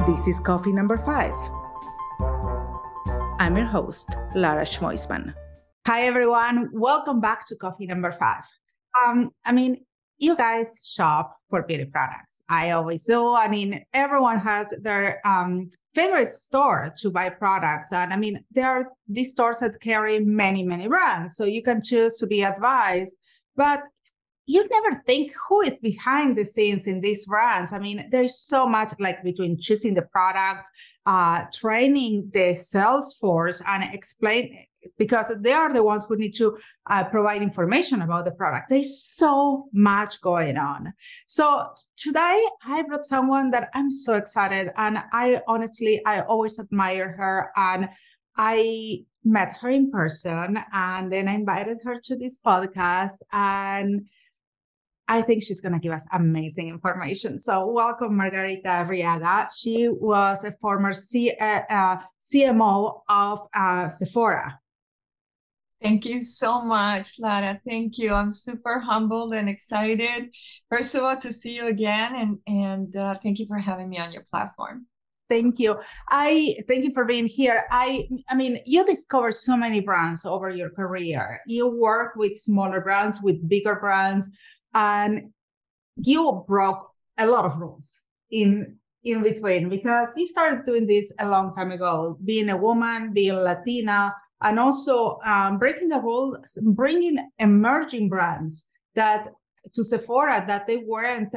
This is coffee number 5. I'm your host, Lara Schmoisman. Hi, everyone. Welcome back to coffee number 5. You guys shop for beauty products. I always do. Everyone has their favorite store to buy products. And there are these stores that carry many, many brands. So you can choose to be advised. But you never think who is behind the scenes in these brands. There's so much between choosing the product, training the sales force and explain, because they are the ones who need to provide information about the product. There's so much going on. So today I brought someone that I'm so excited. And I always admire her. And I met her in person and then I invited her to this podcast, and I think she's going to give us amazing information. So welcome, Margarita Arriagada. She was a former CMO of Sephora. Thank you so much, Lara. Thank you. I'm super humbled and excited, first of all, to see you again. And thank you for having me on your platform. Thank you. Thank you for being here. You discovered so many brands over your career. You work with smaller brands, with bigger brands. And you broke a lot of rules in between, because you started doing this a long time ago, being a woman, being Latina, and also breaking the rules, bringing emerging brands to Sephora that they weren't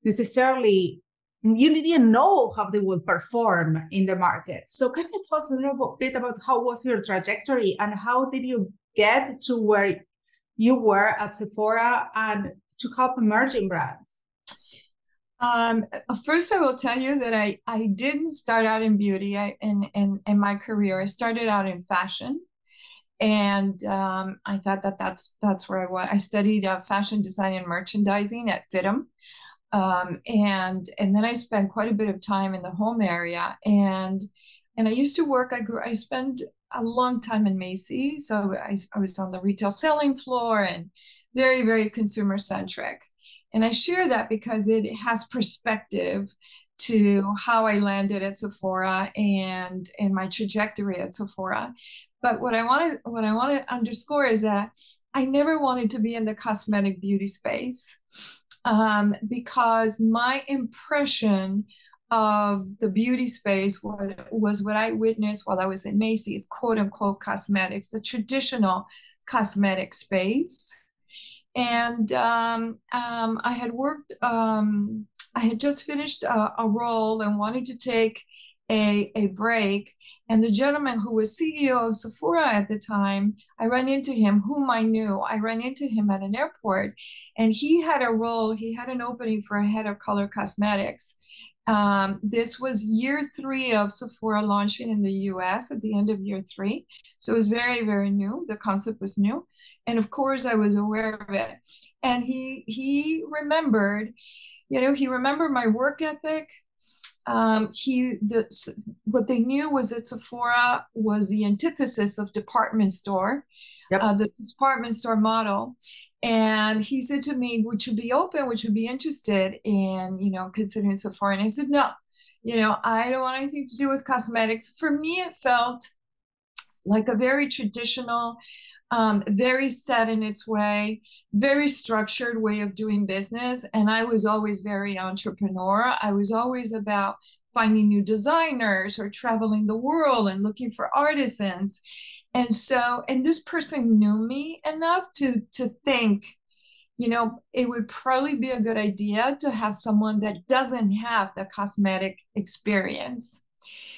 necessarily, you didn't know how they would perform in the market. So can you tell us a little bit about how was your trajectory and how did you get to where you were at Sephora and to help emerging brands? First, I will tell you that I didn't start out in beauty. In my career, I started out in fashion, and I thought that's where I was. I studied fashion design and merchandising at FITM, and then I spent quite a bit of time in the home area, and I used to work. I spent a long time in Macy's, so I was on the retail selling floor and very, very consumer centric. And I share that because it has perspective to how I landed at Sephora and my trajectory at Sephora. But what I want to underscore is that I never wanted to be in the cosmetic beauty space, because my impression of the beauty space was what I witnessed while I was in Macy's, quote unquote cosmetics, the traditional cosmetic space. And I had worked, I had just finished a role and wanted to take a break. And the gentleman who was CEO of Sephora at the time, I ran into him, whom I knew. I ran into him at an airport, and he had a role, he had an opening for a head of color cosmetics. This was year 3 of Sephora launching in the US, at the end of year 3. So it was very, very new. The concept was new. And of course I was aware of it. And he remembered, he remembered my work ethic. What they knew was that Sephora was the antithesis of department store, the department store model. And he said to me, would you be open? Would you be interested in, considering Sephora? And I said, no, I don't want anything to do with cosmetics. For me, it felt like a very traditional, very set in its way, very structured way of doing business. And I was always very entrepreneur. I was always about finding new designers or traveling the world and looking for artisans. And this person knew me enough to think, it would probably be a good idea to have someone that doesn't have the cosmetic experience.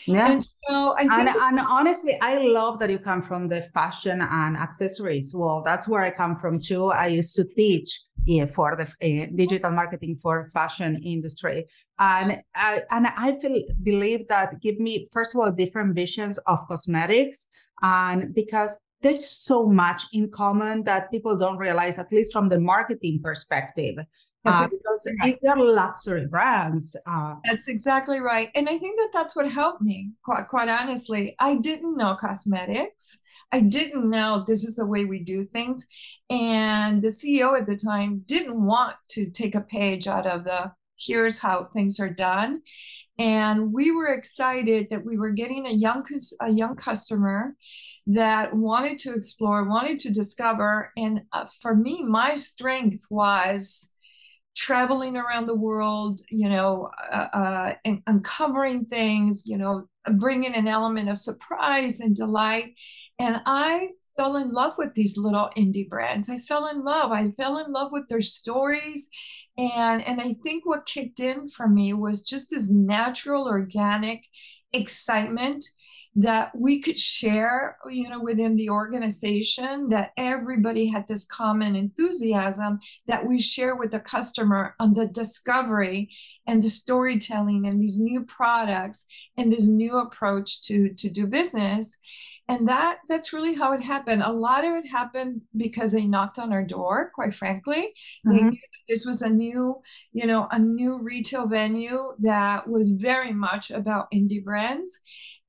Yeah. And so I think, and honestly, I love that you come from the fashion and accessories. Well, that's where I come from too. I used to teach for the digital marketing for fashion industry. And I believe that give me, first of all, different visions of cosmetics. And because there's so much in common that people don't realize, at least from the marketing perspective. Because they're luxury brands. That's exactly right. And I think that's what helped me, quite honestly. I didn't know cosmetics. I didn't know this is the way we do things. And the CEO at the time didn't want to take a page out of the here's how things are done. And we were excited that we were getting a young customer that wanted to explore, wanted to discover. And for me, my strength was traveling around the world, and uncovering things, bringing an element of surprise and delight. And I fell in love with these little indie brands. I fell in love with their stories. And I think what kicked in for me was just this natural, organic excitement that we could share, within the organization, that everybody had this common enthusiasm that we share with the customer on the discovery and the storytelling and these new products and this new approach to do business. And that's really how it happened. A lot of it happened because they knocked on our door, quite frankly. They knew that this was a new retail venue that was very much about indie brands.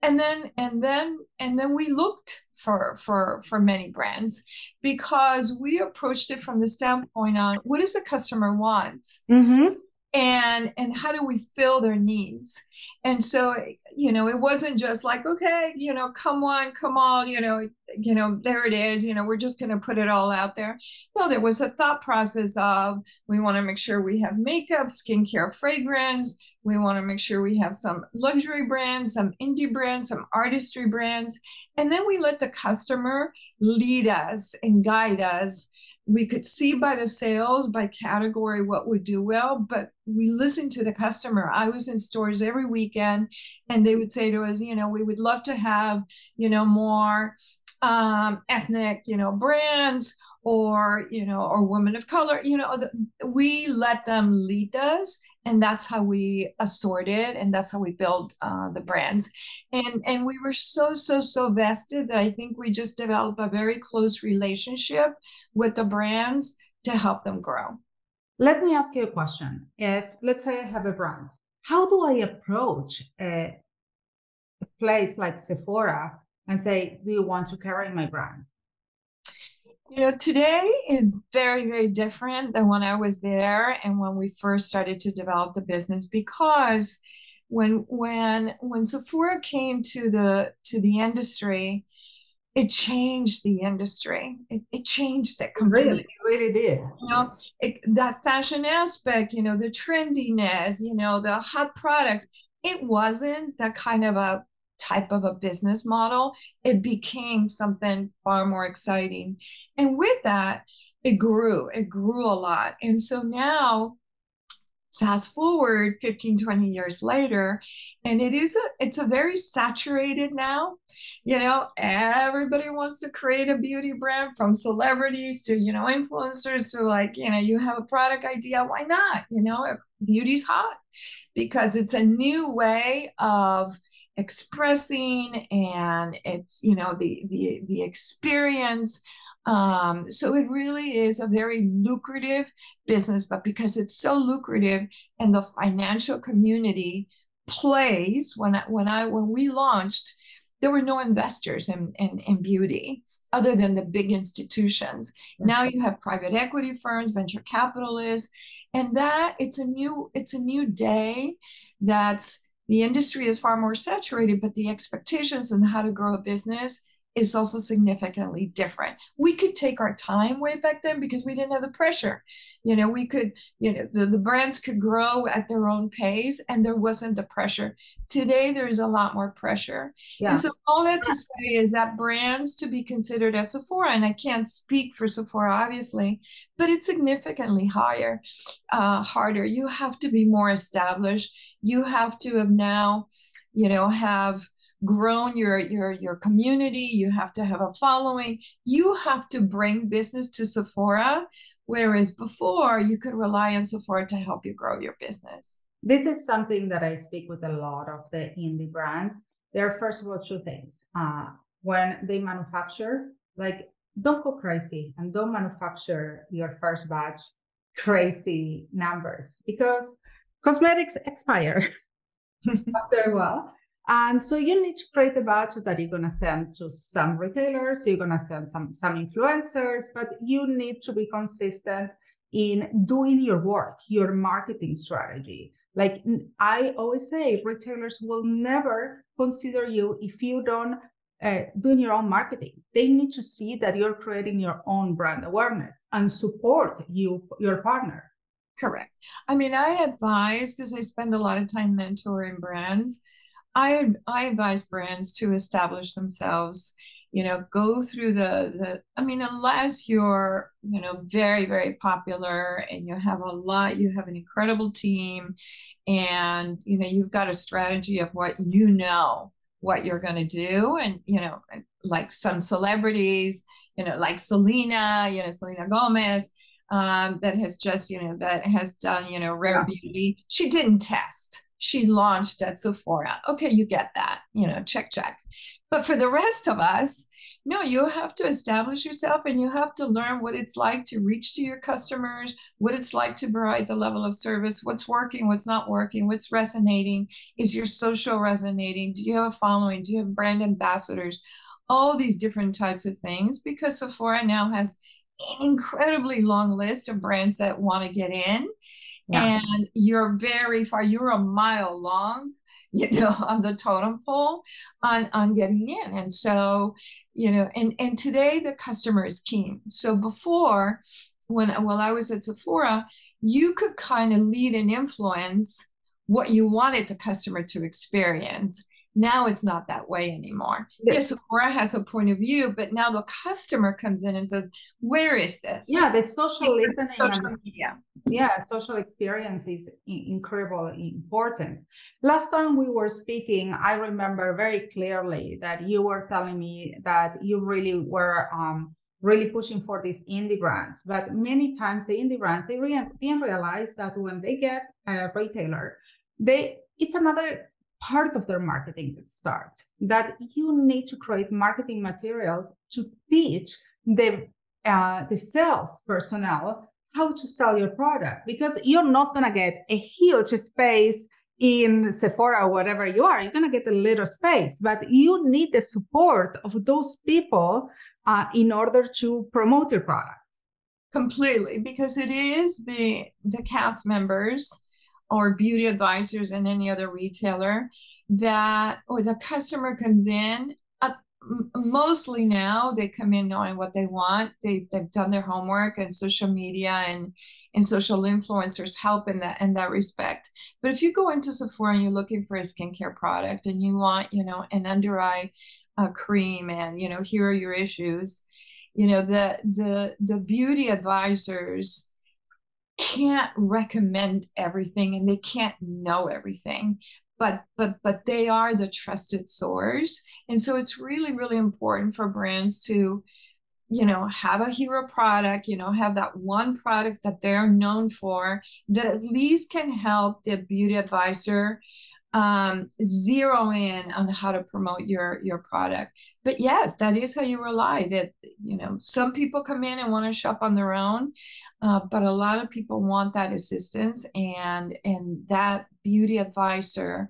And then we looked for many brands, because we approached it from the standpoint on what does the customer want? Mm-hmm. And how do we fill their needs? And so, it wasn't just like, okay, come on, there it is, we're just going to put it all out there. No, there was a thought process of, we want to make sure we have makeup, skincare, fragrance. We want to make sure we have some luxury brands, some indie brands, some artistry brands. And then we let the customer lead us and guide us. We could see by the sales, by category, what would do well, but we listened to the customer. I was in stores every weekend, and they would say to us, we would love to have, more ethnic, brands, or women of color. We let them lead us, and that's how we assorted, and that's how we build the brands. And we were so vested that I think we just developed a very close relationship with the brands to help them grow. Let me ask you a question. If, let's say, I have a brand, how do I approach a place like Sephora and say, do you want to carry my brand? Today is very, very different than when I was there and when we first started to develop the business, because when Sephora came to the industry, it changed the industry. It changed it completely. It really did. That fashion aspect, the trendiness, the hot products, it wasn't that kind of a type of a business model. It became something far more exciting. And with that, it grew a lot. And so now, fast forward 15, 20 years later, and it's a very saturated now. Everybody wants to create a beauty brand, from celebrities to, influencers to, like, you have a product idea. Why not? Beauty's hot because it's a new way of expressing, and it's, the experience. So it really is a very lucrative business, but because it's so lucrative and the financial community plays, when we launched, there were no investors in beauty other than the big institutions. Okay. Now you have private equity firms, venture capitalists, and that it's a new day. That's the industry is far more saturated, but the expectations on how to grow a business is also significantly different. We could take our time way back then because we didn't have the pressure. We could, the brands could grow at their own pace, and there wasn't the pressure. Today, there's a lot more pressure. Yeah. And so all that to say is that brands to be considered at Sephora, and I can't speak for Sephora, obviously, but it's significantly harder. You have to be more established. You have to have now, have grown your community. You have to have a following. You have to bring business to Sephora, whereas before you could rely on Sephora to help you grow your business. This is something that I speak with a lot of the indie brands. There are, first of all, two things. When they manufacture, like, don't go crazy and don't manufacture your first batch crazy numbers, because cosmetics expire after a while. And so you need to create a batch that you're going to send to some retailers, you're going to send some influencers, but you need to be consistent in doing your work, your marketing strategy. Like I always say, retailers will never consider you if you don't doing your own marketing. They need to see that you're creating your own brand awareness and support your partner. Correct. I mean, I advise, because I spend a lot of time mentoring brands, I advise brands to establish themselves, go through I mean, unless you're, very, very popular and you have an incredible team and, you've got a strategy of what you're going to do. And, like some celebrities, like Selena Gomez, that has just, that has done, Rare Beauty. She didn't test. She launched at Sephora. Okay, you get that, check. But for the rest of us, no, you have to establish yourself and you have to learn what it's like to reach to your customers, what it's like to provide the level of service, what's working, what's not working, what's resonating. Is your social resonating? Do you have a following? Do you have brand ambassadors? All these different types of things, because Sephora now has an incredibly long list of brands that want to get in. Yeah. And you're very far, you're a mile long, on the totem pole on getting in. And so, and today the customer is keen. So before, while I was at Sephora, you could kind of lead and influence what you wanted the customer to experience. Now it's not that way anymore. Yes, Sephora has a point of view, but now the customer comes in and says, where is this? Yeah, the social listening social media. Yeah, social experience is incredibly important. Last time we were speaking, I remember very clearly that you were telling me that you really were really pushing for these indie brands. But many times the indie brands, they didn't realize that when they get a retailer, it's another part of their marketing that starts, that you need to create marketing materials to teach the sales personnel how to sell your product, because you're not going to get a huge space in Sephora or whatever you are. You're going to get a little space, but you need the support of those people in order to promote your product. Completely, because it is the cast members or beauty advisors and any other retailer or the customer comes in. Mostly now they come in knowing what they want. They've done their homework, and social media and social influencers help in that respect. But if you go into Sephora and you're looking for a skincare product and you want, an under eye cream, and here are your issues, the beauty advisors can't recommend everything and they can't know everything, but they are the trusted source. And so it's really, really important for brands to, have a hero product, have that one product that they're known for, that at least can help the beauty advisor zero in on how to promote your product. But yes, that is how you rely. That some people come in and want to shop on their own, but a lot of people want that assistance, and that beauty advisor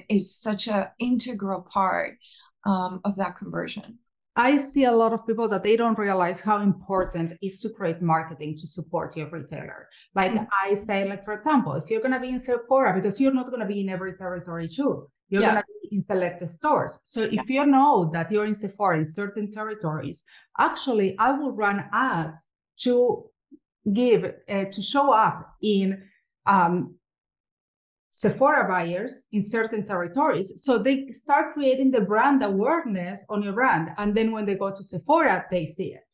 is such an integral part of that conversion. I see a lot of people that they don't realize how important it is to create marketing to support your retailer. Like I say, like, for example, if you're going to be in Sephora, because you're not going to be in every territory too, you're going to be in selected stores. So if you know that you're in Sephora in certain territories, actually, I will run ads to show up in Sephora buyers in certain territories. So they start creating the brand awareness on your brand. And then when they go to Sephora, they see it.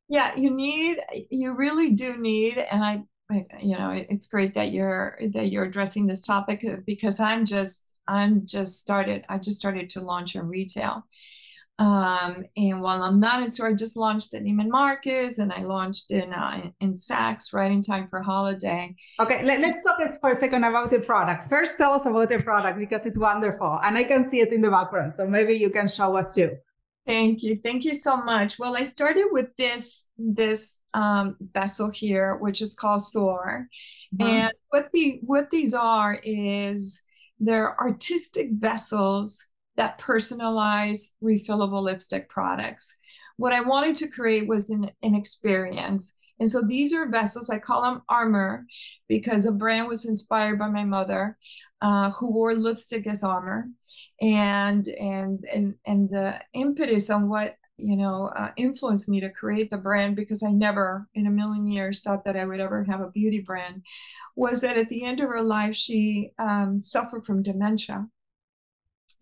Yeah, you really do need, and it's great that you're addressing this topic, because I just started to launch in retail. And while I'm not in store, I just launched at Neiman Marcus, and I launched in Saks right in time for holiday. Okay, let's talk for a second about the product. First, tell us about the product, because it's wonderful, and I can see it in the background. So maybe you can show us too. Thank you so much. Well, I started with this vessel here, which is called Soar, and what these are is they're artistic vessels that personalize refillable lipstick products. What I wanted to create was an experience. And so these are vessels, I call them armor, because the brand was inspired by my mother, who wore lipstick as armor. And the impetus on what influenced me to create the brand, because I never in a million years thought that I would ever have a beauty brand, was that at the end of her life, she suffered from dementia.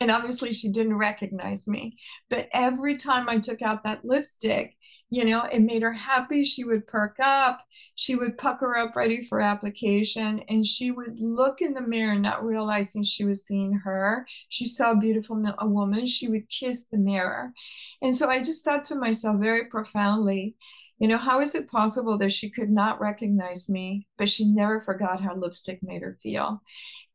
And obviously she didn't recognize me. But every time I took out that lipstick, it made her happy. She would perk up. She would pucker up ready for application. And she would look in the mirror, not realizing she was seeing her. She saw a woman. She would kiss the mirror. And so I just thought to myself very profoundly, how is it possible that she could not recognize me, but she never forgot how lipstick made her feel?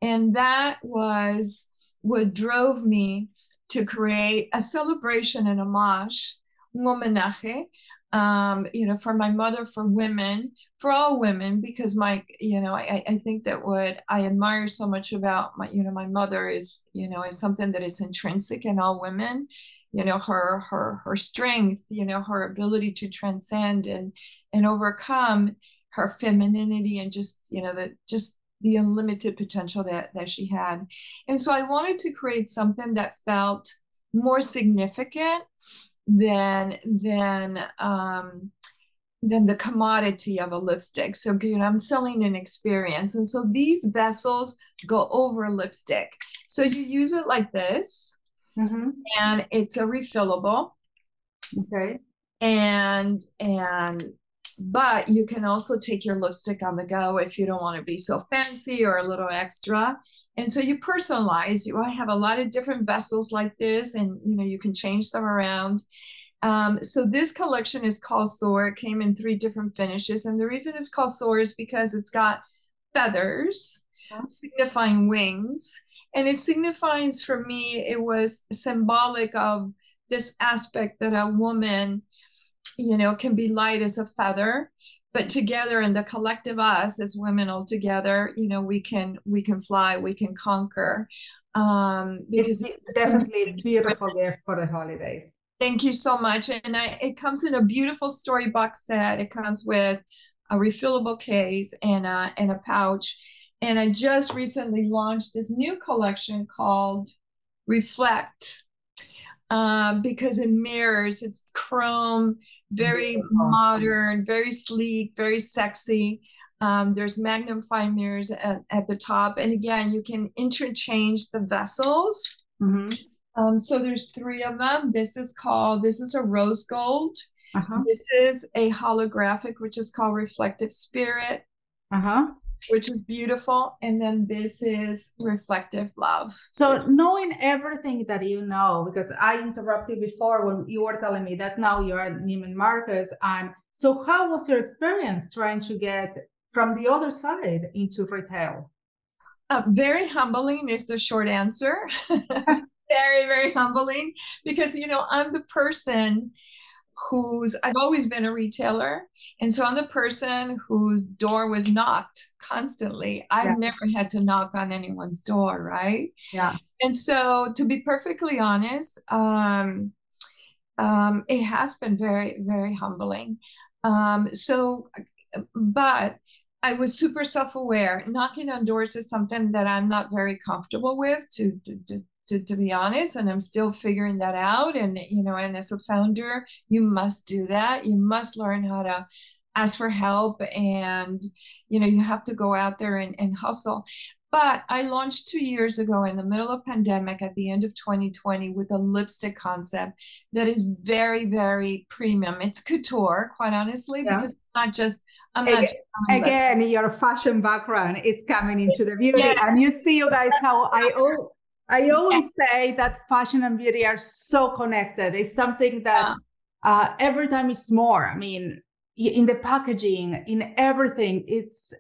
And that was what drove me to create a celebration, an homage, un homenaje, for my mother, for women, for all women, because I think that what I admire so much about my mother is something that is intrinsic in all women, her strength, her ability to transcend and overcome her femininity, and just the unlimited potential that she had. And so I wanted to create something that felt more significant than the commodity of a lipstick. So I'm selling an experience. And so these vessels go over lipstick. So you use it like this, and it's a refillable. Okay. But you can also take your lipstick on the go if you don't want to be so fancy or a little extra. And so you personalize. I have a lot of different vessels like this, and you can change them around. So this collection is called Soar. It came in 3 different finishes. And the reason it's called Soar is because it's got feathers signifying wings. And it signifies, for me, it was symbolic of this aspect that a woman can be light as a feather, but together in the collective us as women all together, we can fly, we can conquer. Because it's definitely a beautiful gift for the holidays. Thank you so much. And it comes in a beautiful story box set. It comes with a refillable case and a pouch. And I just recently launched this new collection called Reflect. Because it mirrors, it's chrome, very modern, very sleek, very sexy. There's magnifying mirrors at the top. And again, you can interchange the vessels. So there's 3 of them. This is a rose gold. This is a holographic, which is called Reflective Spirit. Which is beautiful. And then this is Reflective Love. So knowing everything that because I interrupted before when you were telling me that now you're at Neiman Marcus. And so how was your experience trying to get from the other side into retail? Very humbling is the short answer. Very, very humbling, because, I'm the person I've always been a retailer. And so I'm the person whose door was knocked constantly. I've never had to knock on anyone's door, right? Yeah. And so, to be perfectly honest, it has been very, very humbling. But I was super self-aware. Knocking on doors is something that I'm not very comfortable with, to be honest, and I'm still figuring that out. And and as a founder, you must do that. You must learn how to ask for help, and you have to go out there and hustle. But I launched 2 years ago in the middle of pandemic at the end of 2020 with a lipstick concept that is very, very premium. It's couture, quite honestly, because it's not just again, your fashion background is coming into the beauty. And you see, you guys, how I always say that fashion and beauty are so connected. It's something that every time it's more. I mean, in the packaging, in everything, it's...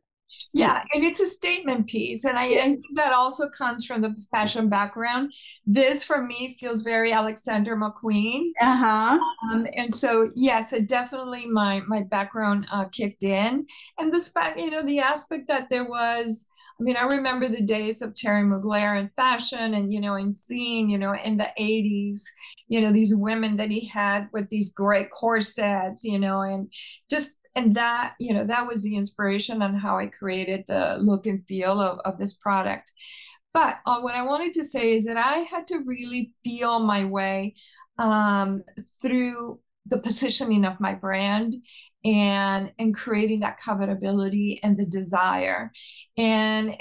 and it's a statement piece. And I think that also comes from the fashion background. This, for me, feels very Alexander McQueen. And so, yes, it definitely, my background kicked in. And the aspect that there was... I remember the days of Terry Mugler in fashion, and, and seeing, in the 80s, these women that he had with these great corsets, and just and that, you know, that was the inspiration on how I created the look and feel of this product. But what I wanted to say is that I had to really feel my way through the positioning of my brand and creating that covetability and the desire. And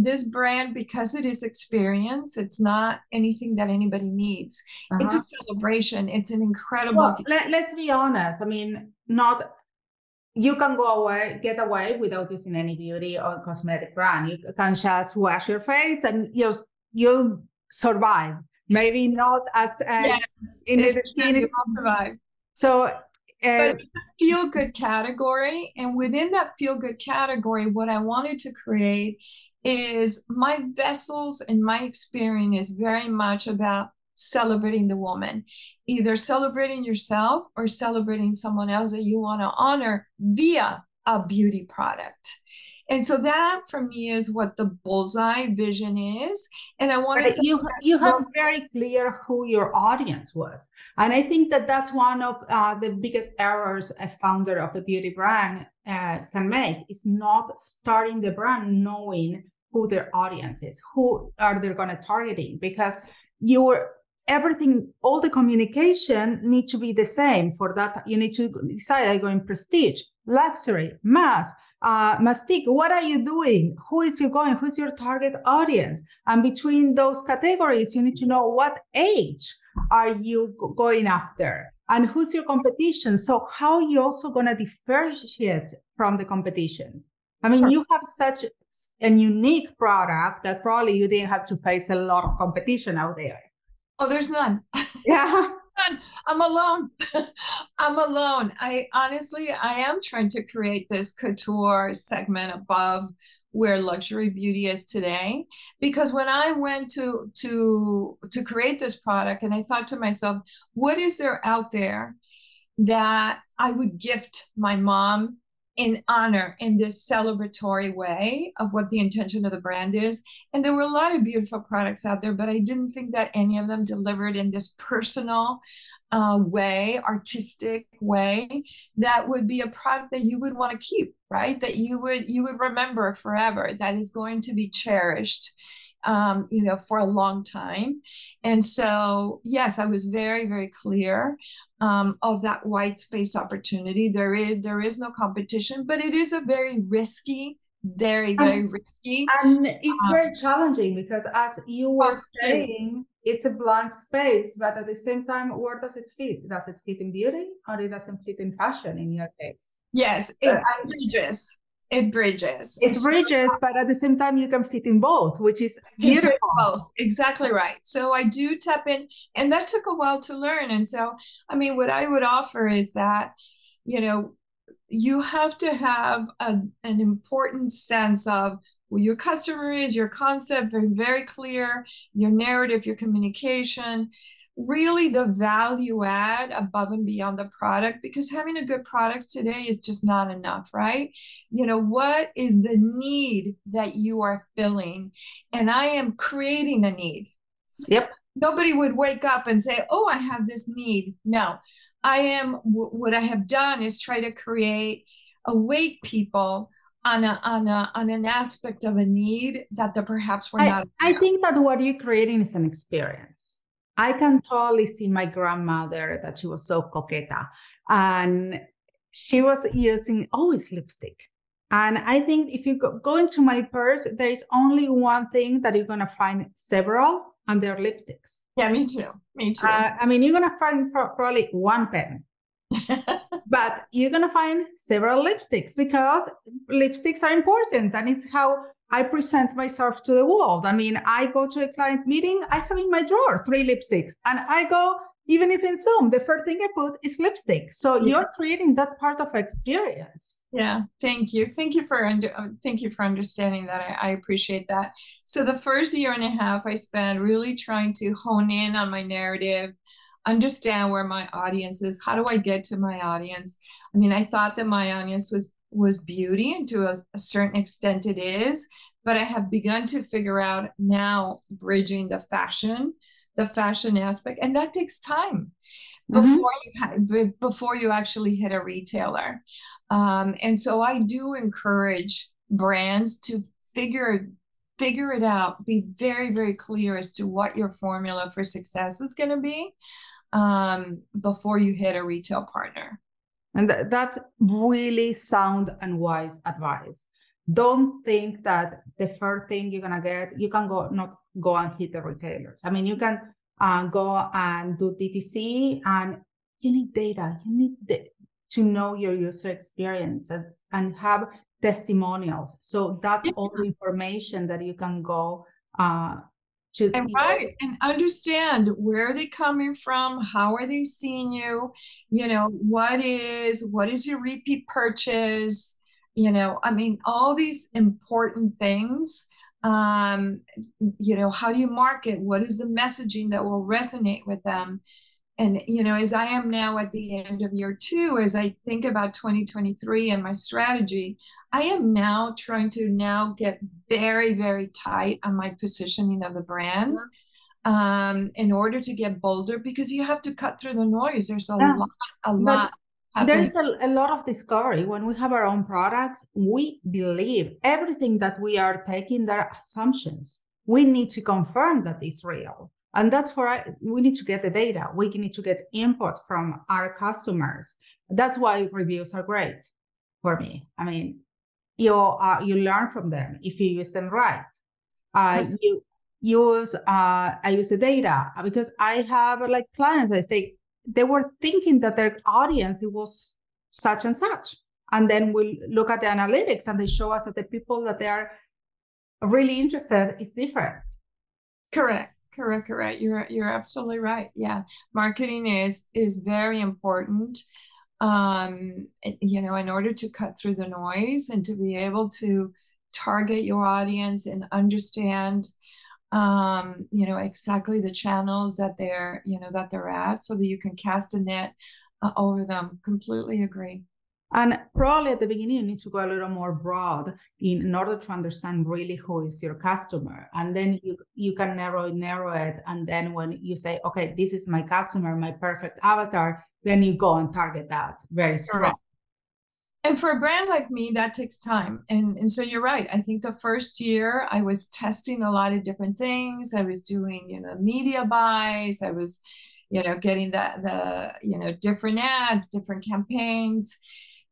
this brand, because it is experience, it's not anything that anybody needs. It's a celebration. It's an incredible. Well, let's be honest. I mean, not you can get away without using any beauty or cosmetic brand. You can just wash your face and you'll survive. Maybe not as in the skin. You will survive. So, but feel good category, and within that feel good category, what I wanted to create is my vessels and my experience is very much about celebrating the woman, either celebrating yourself or celebrating someone else that you want to honor via a beauty product. And so that for me is what the bullseye vision is. And I wanted to you have very clear who your audience was. And I think that that's one of the biggest errors a founder of a beauty brand can make, is not starting the brand knowing who their audience is, who are they going to targeting, because everything, all the communication need to be the same. For that, you need to decide, are you going prestige, luxury, mass, mastic? What are you doing? Who's your target audience? And between those categories, you need to know what age are you going after and who's your competition. So how are you also going to differentiate from the competition? I mean, you have such a unique product that probably you didn't have to face a lot of competition out there. Oh, there's none. Yeah. I'm alone. I'm alone. I am trying to create this couture segment above where luxury beauty is today. Because when I went to create this product, and I thought to myself, what is there out there that I would gift my mom in honor, in this celebratory way of what the intention of the brand is? And there were a lot of beautiful products out there, but I didn't think that any of them delivered in this personal way, artistic way, that would be a product that you would want to keep, right? That you would remember forever, that is going to be cherished, you know, for a long time. And so, yes, I was very, very clear of that white space opportunity. There is no competition, but it is a very risky, very risky. And it's very challenging because, as you were saying, it's a blank space, but at the same time, where does it fit? Does it fit in beauty, or it doesn't fit in fashion in your case? Yes, bridges. It bridges. It bridges, but at the same time, you can fit in both, which is beautiful. Both, exactly right. So I do tap in, and that took a while to learn. And so, I mean, what I would offer is that, you know, you have to have an important sense of who your customer is, your concept, very, very clear, your narrative, your communication, really the value add above and beyond the product, because having a good product today is just not enough, right? You know, what is the need that you are filling? And I am creating a need. Yep. Nobody would wake up and say, oh, I have this need. No, what I have done is try to awake people on an aspect of a need that perhaps we're not. I think that what you're creating is an experience. I can totally see my grandmother, that she was so coqueta, and she was using always lipstick. And I think if you go into my purse, there is only one thing that you're going to find several, and they're lipsticks. Yeah, me too. Me too. I mean, you're going to find probably one pen, but you're going to find several lipsticks, because lipsticks are important. And it's how I present myself to the world. I mean, I go to a client meeting, I have in my drawer 3 lipsticks, and I go, even if in Zoom, the first thing I put is lipstick. So you're creating that part of experience. Yeah, thank you. Thank you for understanding that. I appreciate that. So the first year and a half, I spent really trying to hone in on my narrative, understand where my audience is. How do I get to my audience? I mean, I thought that my audience was beauty, and to a certain extent it is, but I have begun to figure out now bridging the fashion aspect, and that takes time. before before you actually hit a retailer. And so I do encourage brands to figure it out, be very, very clear as to what your formula for success is going to be before you hit a retail partner. And that's really sound and wise advice. Don't think that the first thing you're gonna get, you can not go and hit the retailers. I mean, you can go and do DTC, and you need data. You need to know your user experiences and have testimonials. So that's all the information that you can go to. And right, and understand where are they coming from, how are they seeing you, you know, what is your repeat purchase, you know, I mean, all these important things. You know, how do you market? What is the messaging that will resonate with them? And, you know, as I am now at the end of year 2, as I think about 2023 and my strategy, I am now trying to now get very, very tight on my positioning of the brand in order to get bolder, because you have to cut through the noise. There's a lot. There's a lot of discovery. When we have our own products, we believe everything that we are taking, their assumptions. We need to confirm that it's real. And that's where we need to get the data. We need to get input from our customers. That's why reviews are great for me. I mean, you learn from them if you use them right. I use the data because I have like clients. They were thinking that their audience it was such and such, and then we look at the analytics and they show us that the people that they are really interested is different. Correct. You're absolutely right. Yeah, marketing is very important. You know, in order to cut through the noise and to be able to target your audience and understand, you know, exactly the channels that they're at, so that you can cast a net over them. Completely agree. And probably at the beginning, you need to go a little more broad in order to understand really who is your customer. And then you can narrow it. And then when you say, okay, this is my customer, my perfect avatar, then you go and target that very strong. Correct. And for a brand like me, that takes time. And so you're right. I think the first year I was testing a lot of different things. I was doing, you know, media buys. I was, you know, getting the you know, different ads, different campaigns.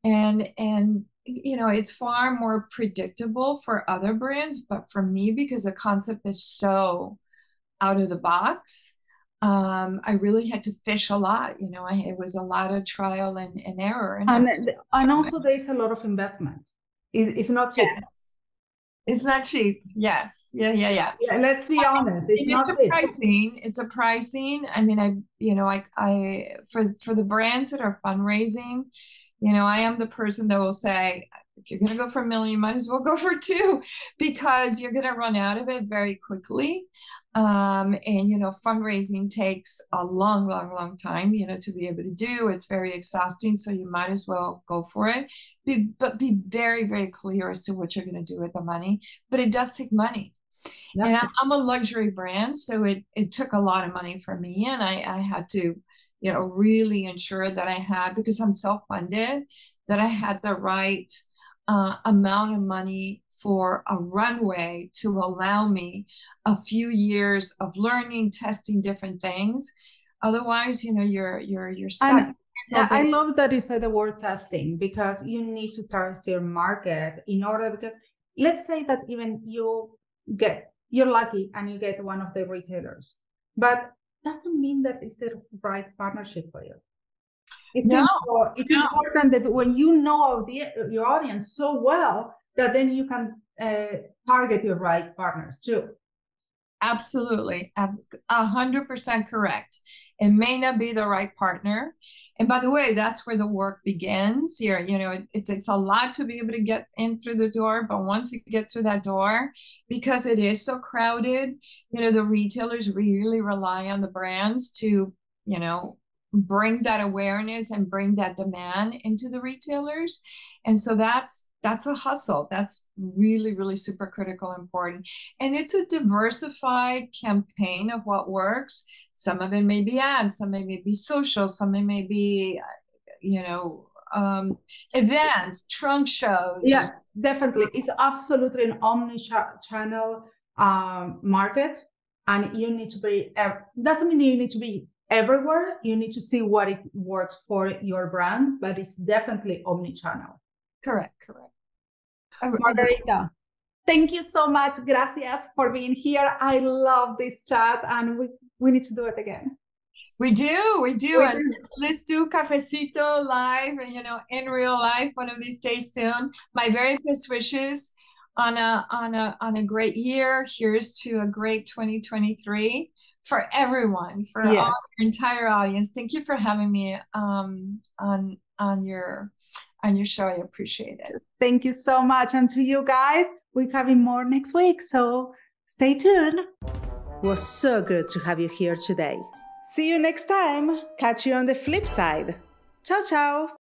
And you know, it's far more predictable for other brands, but for me, because the concept is so out of the box, I really had to fish a lot. You know, it was a lot of trial and error. And also there is a lot of investment. It's not cheap. Yes. It's not cheap. Yes. Yeah. Let's be honest. It's not cheap. It's a pricing. I mean, you know, I for the brands that are fundraising, you know, I am the person that will say, if you're going to go for $1 million, you might as well go for $2 million, because you're going to run out of it very quickly. And, you know, fundraising takes a long time, you know, to be able to do. It's very exhausting. So you might as well go for it. But be very, very clear as to what you're going to do with the money. But it does take money. Yep. And I'm a luxury brand, so it took a lot of money for me. And I had to, you know, really ensure that I had, because I'm self-funded, that I had the right amount of money for a runway to allow me a few years of learning, testing different things. Otherwise, you know, you're stuck. And I love that you said the word testing, because you need to test your market in order, because let's say that even you're lucky and you get one of the retailers, but doesn't mean that it's the right partnership for you. It's important that when you know your audience so well, that then you can target your right partners too. Absolutely. 100% correct. It may not be the right partner. And by the way, that's where the work begins here. You know, it takes a lot to be able to get in through the door, but once you get through that door, because it is so crowded, you know, the retailers really rely on the brands to, you know, bring that awareness and bring that demand into the retailers. And so that's a hustle. That's really, really super critical, important. And it's a diversified campaign of what works. Some of it may be ads, some of it may be social, some of it may be, events, trunk shows. Yes, definitely. It's absolutely an omni-channel market, and you need to be, doesn't mean you need to be everywhere. You need to see what it works for your brand, but it's definitely omni-channel. Correct. Margarita, thank you so much. Gracias for being here. I love this chat, and we need to do it again. We do. And let's do cafecito live, in real life one of these days soon. My very best wishes on a great year. Here's to a great 2023 for everyone, for all your entire audience. Thank you for having me on your show. I appreciate it. Thank you so much. And to you guys, we're having more next week, so stay tuned. It was so good to have you here today. See you next time. Catch you on the flip side. Ciao, ciao.